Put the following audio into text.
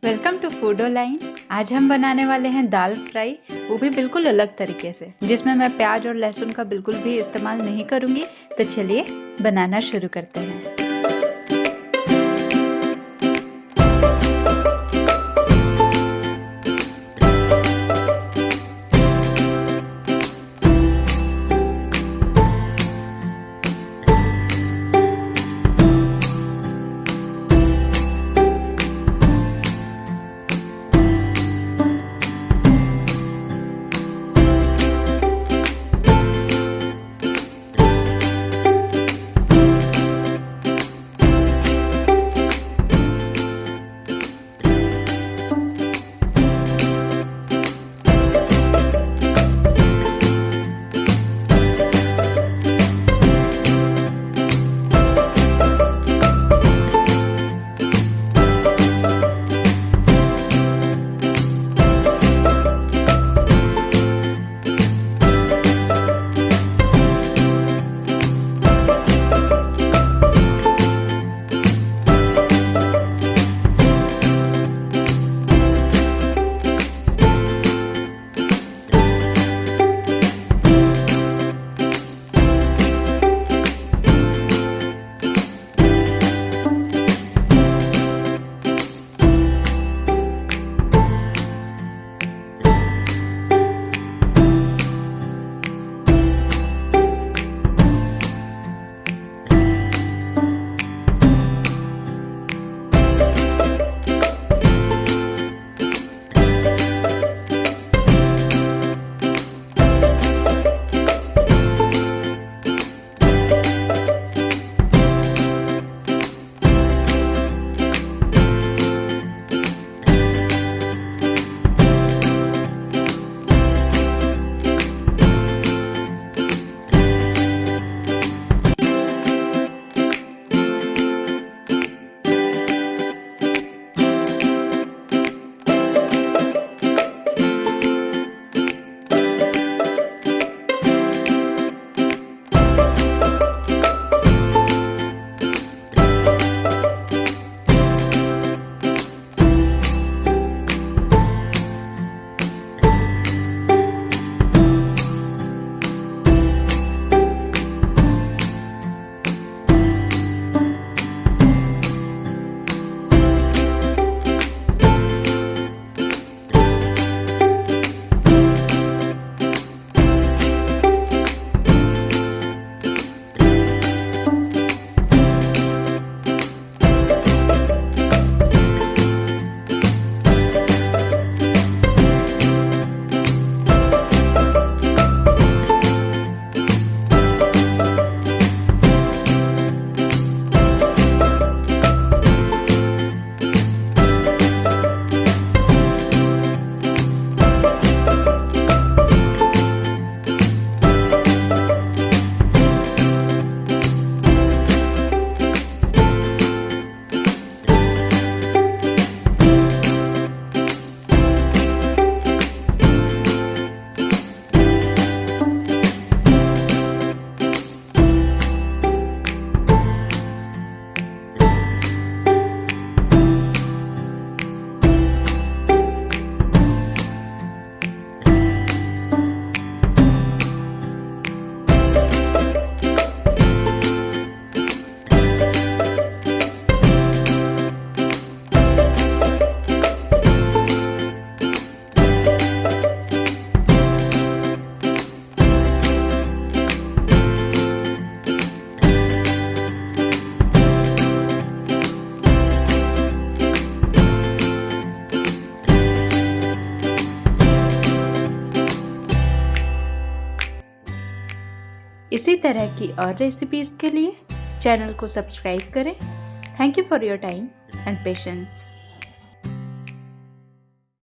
Welcome to फूडोलाइन। आज हम बनाने वाले हैं दाल फ्राई, वो भी बिल्कुल अलग तरीके से, जिसमें मैं प्याज और लहसुन का बिल्कुल भी इस्तेमाल नहीं करूंगी। तो चलिए बनाना शुरू करते हैं। इसी तरह की और रेसिपीज के लिए चैनल को सब्सक्राइब करें। Thank you for your time and patience.